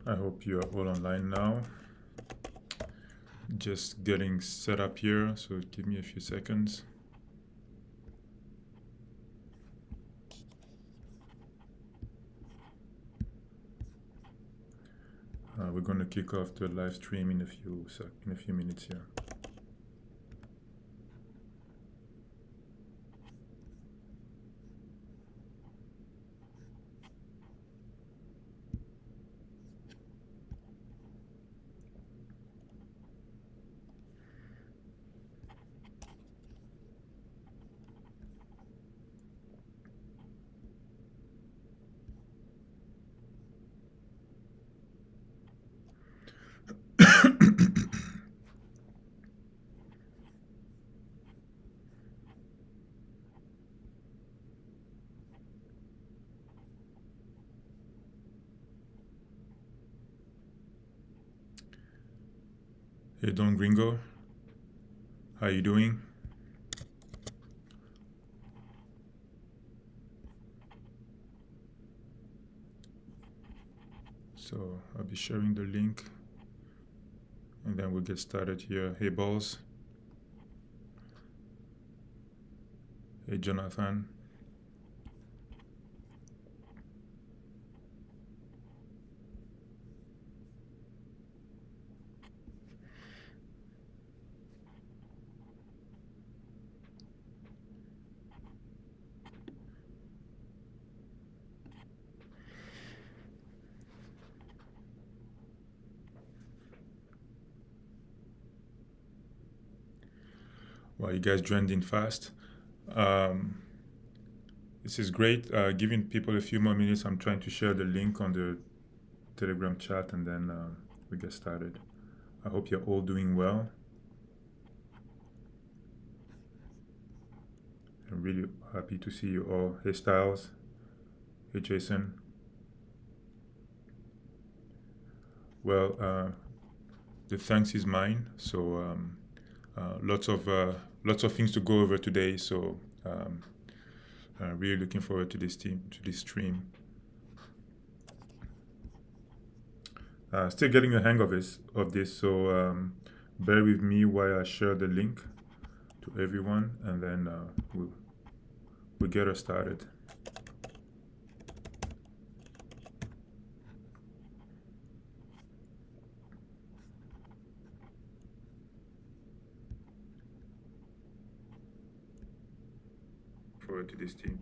I hope you are all online now. Just getting set up here, so give me a few seconds. We're going to kick off the live stream in a few minutes here. Hey Don Gringo, how you doing? So I'll be sharing the link and then we'll get started here. Hey Balls. Hey Jonathan. Wow, you guys joined in fast. This is great. Giving people a few more minutes. I'm trying to share the link on the Telegram chat and then we get started. I hope you're all doing well. I'm really happy to see you all. Hey Styles. Hey Jason. Well, the thanks is mine. So lots of things to go over today. So really looking forward to this stream. Still getting the hang of this. So bear with me while I share the link to everyone, and then we'll get us started. Forward to this team.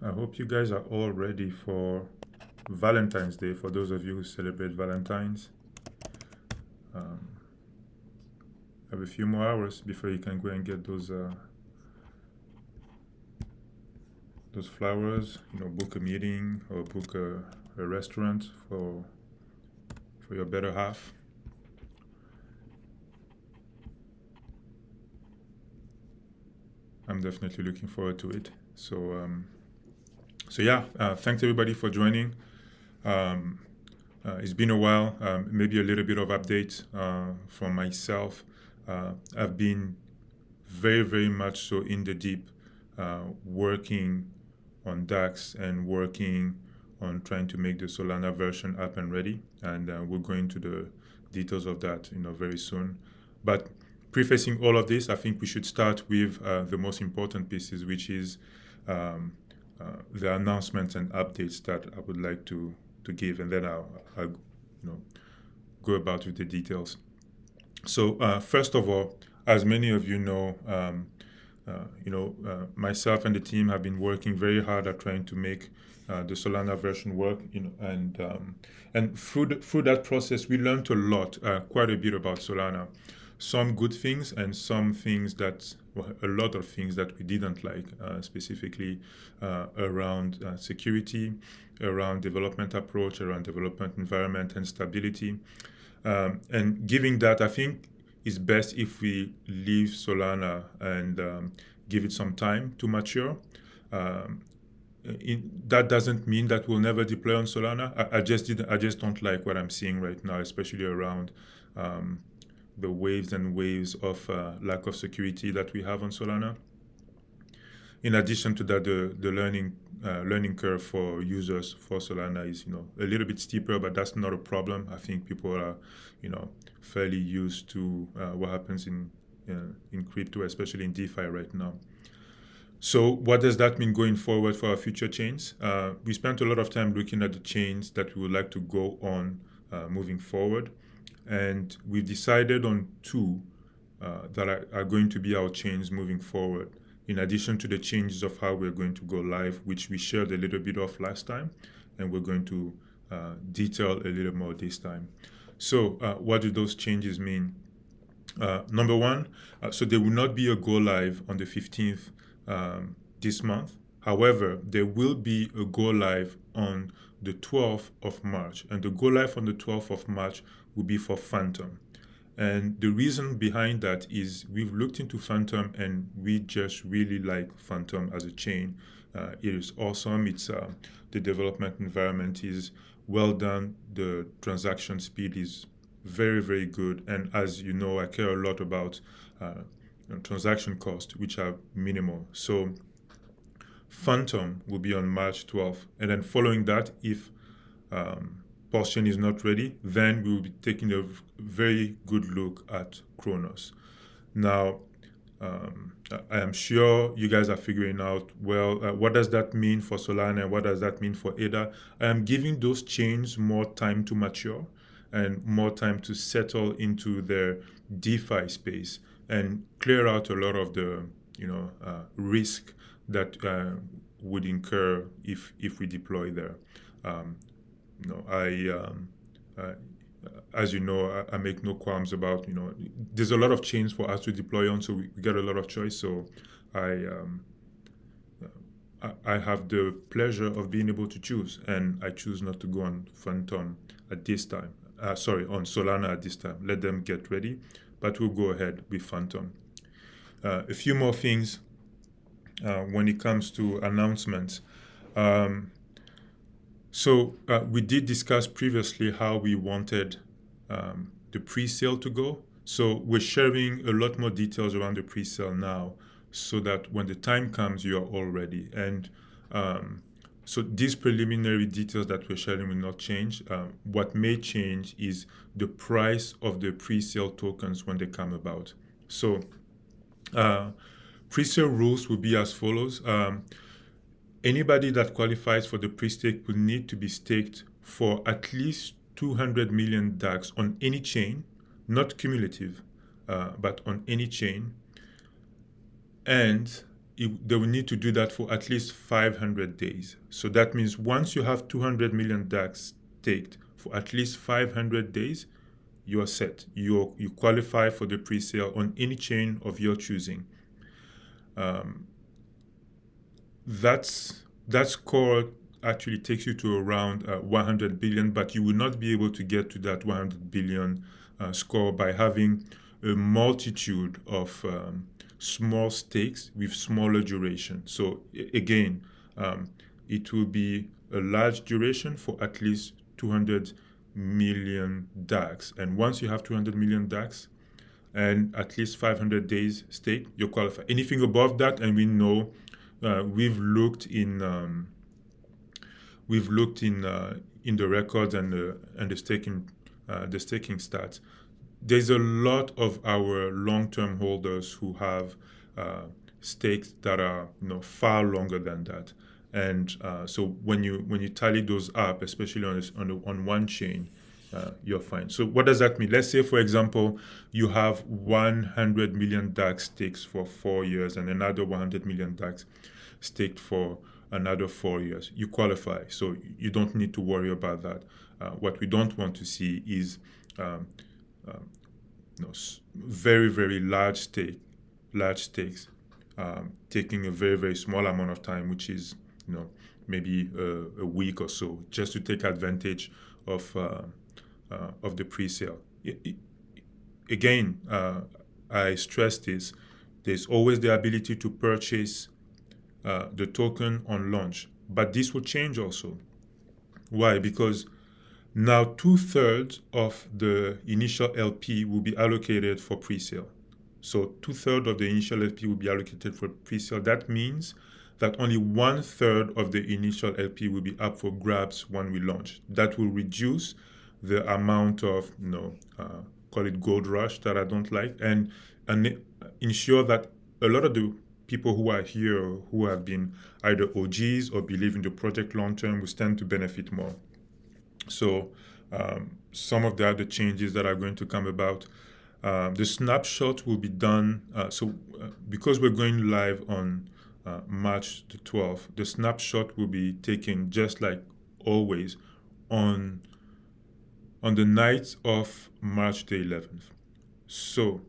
I hope you guys are all ready for Valentine's Day, for those of you who celebrate Valentine's. Have a few more hours before you can go and get those flowers, book a meeting or book a restaurant for your better half. I'm definitely looking forward to it. So yeah, thanks everybody for joining. It's been a while. Maybe a little bit of update from myself. I've been very, very much so in the deep, working on Daxe and working on trying to make the Solana version up and ready. And we'll go into the details of that, very soon. But prefacing all of this, I think we should start with the most important pieces, which is the announcements and updates that I would like to give, and then I'll go about with the details. So first of all, as many of you know, myself and the team have been working very hard at trying to make the Solana version work, and through that process, we learned a lot, quite a bit about Solana. Some good things and some things a lot of things that we didn't like, specifically around security, around development approach, around development environment and stability. And given that, I think it's best if we leave Solana and give it some time to mature. That doesn't mean that we'll never deploy on Solana. I just don't like what I'm seeing right now, especially around the waves and waves of lack of security that we have on Solana. In addition to that, the learning curve for users for Solana is a little bit steeper, but that's not a problem. I think people are fairly used to what happens in crypto, especially in DeFi right now. So what does that mean going forward for our future chains? We spent a lot of time looking at the chains that we would like to go on moving forward, and we've decided on two that are going to be our chains moving forward, in addition to the changes of how we're going to go live, which we shared a little bit of last time, and we're going to detail a little more this time. So what do those changes mean? Number one, so there will not be a go live on the 15th this month. However, there will be a go live on the 12th of March, and the go live on the 12th of March will be for Phantom. And the reason behind that is we've looked into Phantom and we just really like Phantom as a chain. It is awesome. It's the development environment is well done. The transaction speed is very, very good. And as you know, I care a lot about transaction costs, which are minimal. So Phantom will be on March 12th. And then following that, if Pulse Chain is not ready, then we will be taking a very good look at Kronos. Now, I am sure you guys are figuring out, well, what does that mean for Solana? What does that mean for ADA? I am giving those chains more time to mature and more time to settle into their DeFi space and clear out a lot of the risk that would incur if we deploy there. As you know, I make no qualms about, there's a lot of chains for us to deploy on, so we get a lot of choice. So I have the pleasure of being able to choose, and I choose not to go on Phantom at this time. On Solana at this time. Let them get ready, but we'll go ahead with Phantom. A few more things when it comes to announcements. So we did discuss previously how we wanted the pre-sale to go. So we're sharing a lot more details around the pre-sale now so that when the time comes, you are all ready. And so these preliminary details that we're sharing will not change. What may change is the price of the pre-sale tokens when they come about. So pre-sale rules will be as follows. Anybody that qualifies for the pre-stake will need to be staked for at least 200 million Daxe on any chain, not cumulative, but on any chain. And they will need to do that for at least 500 days. So that means once you have 200 million Daxe staked for at least 500 days, you are set. You qualify for the pre-sale on any chain of your choosing. That score actually takes you to around 100 billion, but you will not be able to get to that 100 billion score by having a multitude of small stakes with smaller duration. So again, it will be a large duration for at least 200 million Daxe. And once you have 200 million Daxe and at least 500 days stake, you're qualified. Anything above that, and we know we've looked in the records and the staking stats. There's a lot of our long-term holders who have stakes that are far longer than that, and so when you tally those up, especially on one chain, you're fine. So what does that mean? Let's say, for example, you have 100 million Daxe stakes for 4 years and another 100 million Daxe staked for another 4 years. You qualify, so you don't need to worry about that. What we don't want to see is very, very large stakes taking a very, very small amount of time, which is maybe a week or so, just to take advantage of the pre-sale. Again, I stress this: there's always the ability to purchase the token on launch, but this will change also. Why? Because Now, 2/3 of the initial LP will be allocated for pre-sale. So 2/3 of the initial LP will be allocated for pre-sale. That means that only 1/3 of the initial LP will be up for grabs when we launch. That will reduce the amount of, call it gold rush that I don't like, and ensure that a lot of the people who are here who have been either OGs or believe in the project long term will stand to benefit more. So some of the other changes that are going to come about, the snapshot will be done. Because we're going live on March the 12th, the snapshot will be taken just like always on the night of March the 11th. So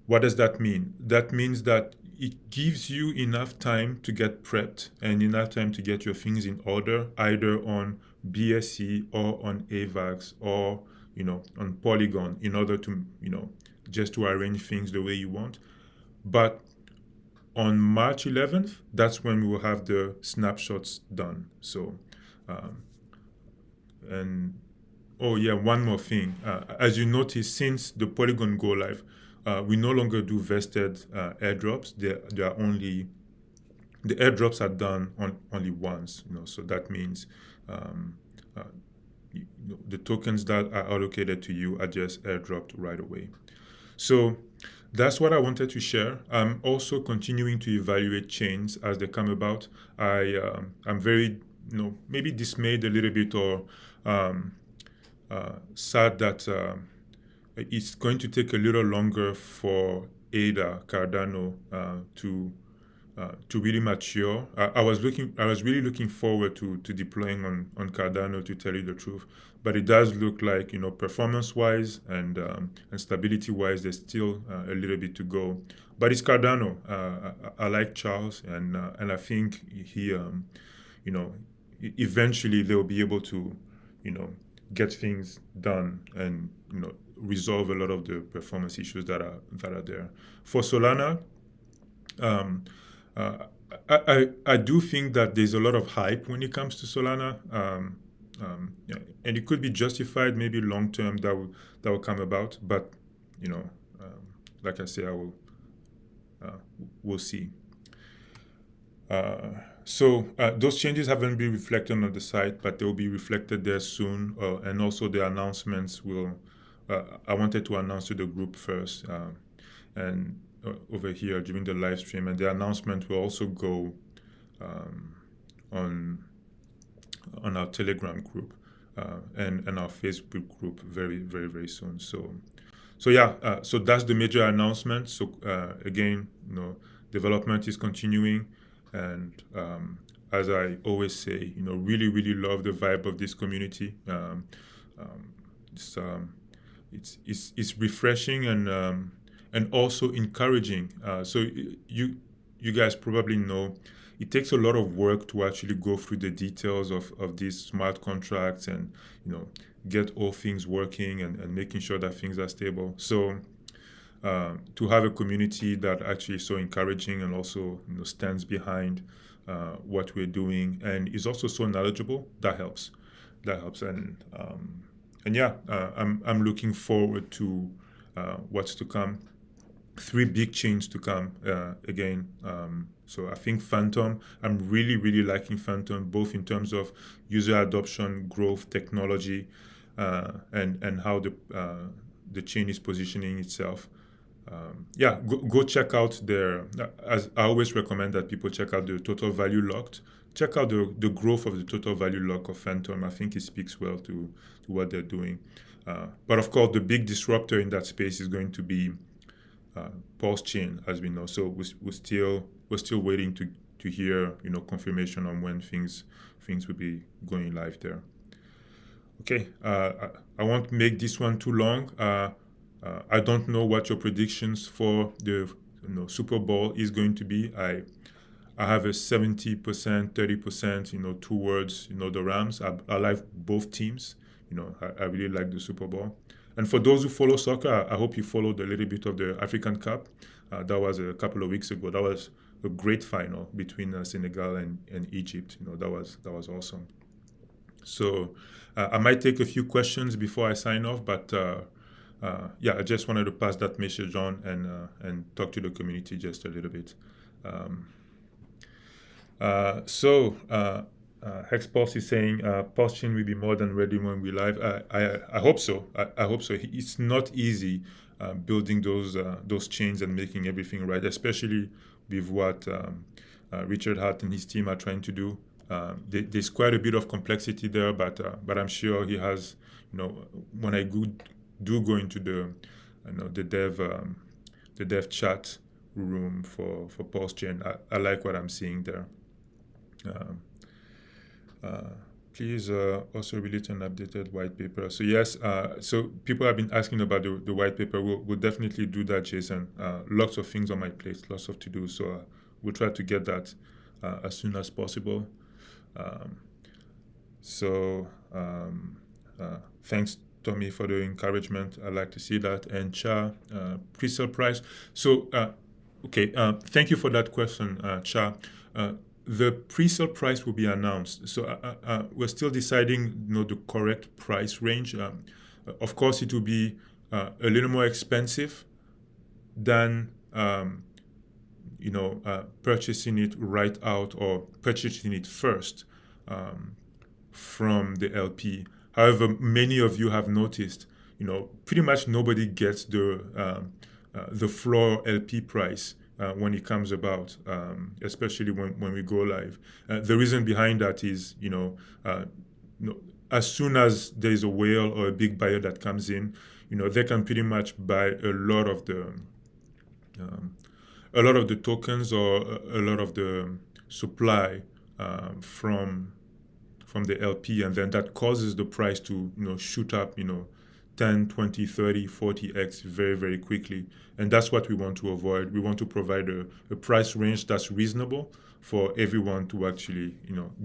what does that mean? That means that it gives you enough time to get prepped and enough time to get your things in order, either on BSC or on AVAX or on Polygon, in order to just to arrange things the way you want. But on March 11th, that's when we will have the snapshots done. So, and oh yeah, one more thing. As you notice, since the Polygon go live, we no longer do vested airdrops. They are only, the airdrops are done only once. So that means the tokens that are allocated to you are just airdropped right away. So that's what I wanted to share. I'm also continuing to evaluate chains as they come about. I'm very maybe dismayed a little bit, or sad that it's going to take a little longer for ADA Cardano to really mature. I was really looking forward to deploying on Cardano, to tell you the truth. But it does look like, performance-wise and stability-wise, there's still a little bit to go. But it's Cardano. I like Charles, and I think he, eventually they'll be able to, get things done and resolve a lot of the performance issues that are there. For Solana, I do think that there's a lot of hype when it comes to Solana, and it could be justified, maybe long term that will come about. But like I say, we'll see. So those changes haven't been reflected on the site, but they will be reflected there soon. And also the announcements will. I wanted to announce to the group first, and over here during the live stream, and the announcement will also go on our Telegram group and our Facebook group very, very, very soon. So yeah, so that's the major announcement. So again, development is continuing, and as I always say, really, really love the vibe of this community. It's refreshing and also encouraging. So you guys probably know it takes a lot of work to actually go through the details of these smart contracts and get all things working and making sure that things are stable. So to have a community that actually is so encouraging and also stands behind what we're doing and is also so knowledgeable, that helps. And yeah, I'm looking forward to what's to come. 3 big chains to come again. So I think Phantom, I'm really, really liking Phantom, both in terms of user adoption, growth, technology, and how the chain is positioning itself. Yeah, go check out their, as I always recommend that people check out the total value locked. Check out the growth of the total value lock of Phantom. I think it speaks well to what they're doing. But of course, the big disruptor in that space is going to be Pulse Chain, as we know. So we're still waiting to hear confirmation on when things will be going live there. Okay, I won't make this one too long. I don't know what your predictions for the Super Bowl is going to be. I have a 70%, 30%, towards the Rams. I like both teams. I really like the Super Bowl. And for those who follow soccer, I hope you followed a little bit of the African Cup. That was a couple of weeks ago. That was a great final between Senegal and Egypt. That was awesome. So I might take a few questions before I sign off, but yeah, I just wanted to pass that message on and talk to the community just a little bit. Um, Hexpulse is saying posting will be more than ready when we live. I hope so. I hope so. It's not easy building those chains and making everything right, especially with what Richard Hart and his team are trying to do. There's quite a bit of complexity there, but I'm sure he has. When I do go into the dev chat room for Pulse Chain, I like what I'm seeing there. Um, uh, Please also release an updated white paper. So yes, so people have been asking about the white paper. We'll definitely do that, Jason. Lots of things on my plate, lots of to do. So we'll try to get that as soon as possible. Um, so thanks, Tommy, for the encouragement. I like to see that. And Cha, pre-sale price. So okay, thank you for that question, Cha. The pre-sale price will be announced. So we're still deciding, the correct price range. Of course, it will be a little more expensive than purchasing it right out or purchasing it first from the LP. However, many of you have noticed, pretty much nobody gets the floor LP price when it comes about, especially when we go live. The reason behind that is, as soon as there is a whale or a big buyer that comes in, they can pretty much buy a lot of the tokens or a lot of the supply from the LP, and then that causes the price to shoot up 10, 20, 30, 40x very, very quickly. And that's what we want to avoid. We want to provide a price range that's reasonable for everyone to actually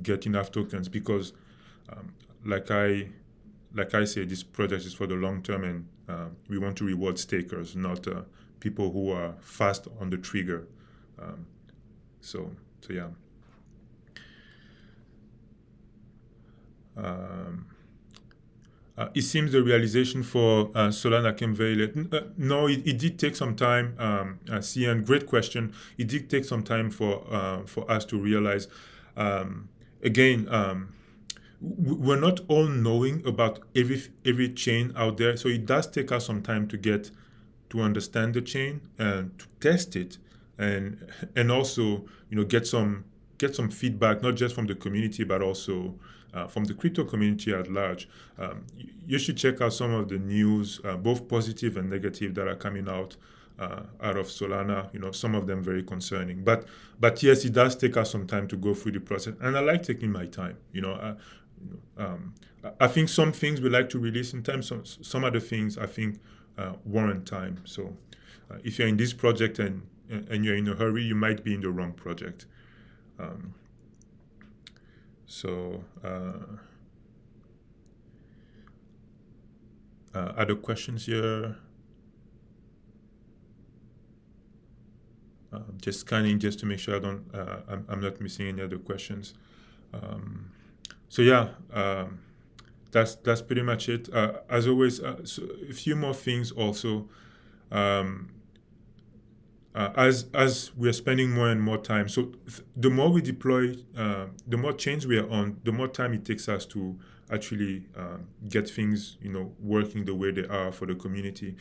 get enough tokens, because like I say, this project is for the long term, and we want to reward stakers, not people who are fast on the trigger. So yeah. It seems the realization for Solana came very late. No, it did take some time. Cian, great question. It did take some time for us to realize. Again, we're not all knowing about every chain out there, so it does take us some time to understand the chain and to test it, and also get some feedback, not just from the community but also from the crypto community at large. You should check out some of the news, both positive and negative, that are coming out of Solana. Some of them very concerning. But yes, it does take us some time to go through the process, and I like taking my time. I think some things we like to release in time. Some other things I think warrant time. So if you're in this project and you're in a hurry, you might be in the wrong project. Other questions here? Just scanning just to make sure I'm not missing any other questions. So yeah, that's pretty much it. As always, so a few more things also. As we are spending more and more time, so the more we deploy, the more chains we are on, the more time it takes us to actually get things working the way they are for the community.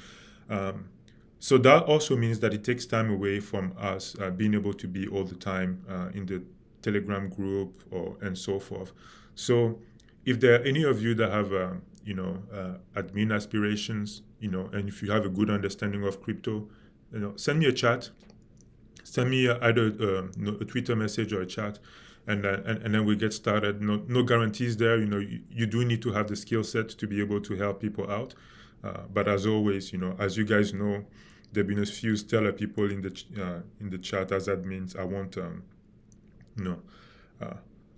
So that also means that it takes time away from us being able to be all the time in the Telegram group and so forth. So if there are any of you that have admin aspirations, and if you have a good understanding of crypto, send me a chat. Send me either a Twitter message or a chat, and then we get started. No guarantees there. You do need to have the skill set to be able to help people out. But as always, as you guys know, there've been a few stellar people in the chat as admins.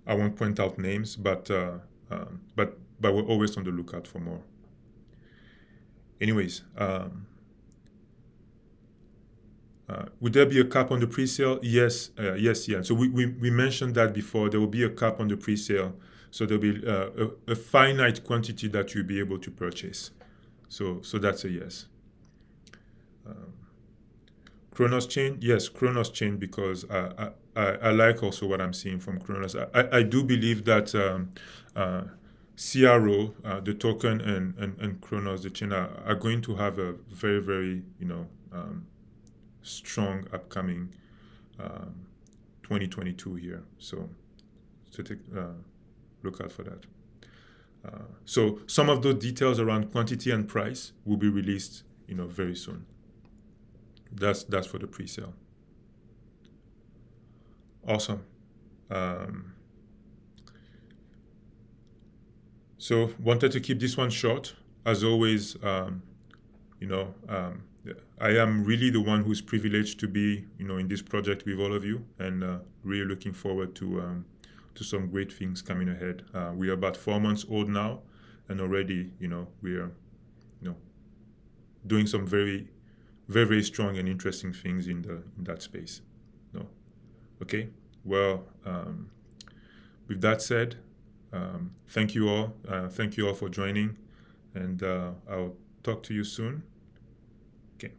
I won't point out names, but we're always on the lookout for more. Anyways. Would there be a cap on the pre-sale? Yes, yes, yeah. So we mentioned that before. There will be a cap on the pre-sale. So there'll be a finite quantity that you'll be able to purchase. So that's a yes. Kronos chain, yes, Kronos chain, because I like also what I'm seeing from Kronos. I do believe that CRO, the token, and Kronos, the chain, are going to have a very, very, strong upcoming 2022 here. So take look out for that. So some of those details around quantity and price will be released, very soon. That's for the pre-sale. Awesome. So wanted to keep this one short. As always, I am really the one who's privileged to be, in this project with all of you, and really looking forward to some great things coming ahead. We are about 4 months old now, and already, we are, doing some very, very, very strong and interesting things in that space. No, okay. Well, with that said, thank you all. Thank you all for joining, and I'll talk to you soon. Okay,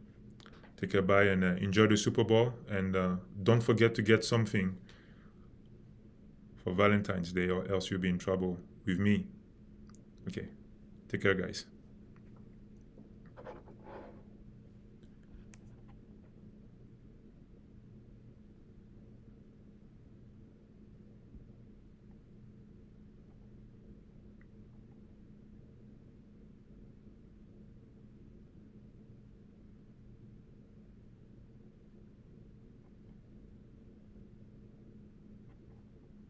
take care, bye, and enjoy the Super Bowl. And don't forget to get something for Valentine's Day, or else you'll be in trouble with me. Okay, take care, guys.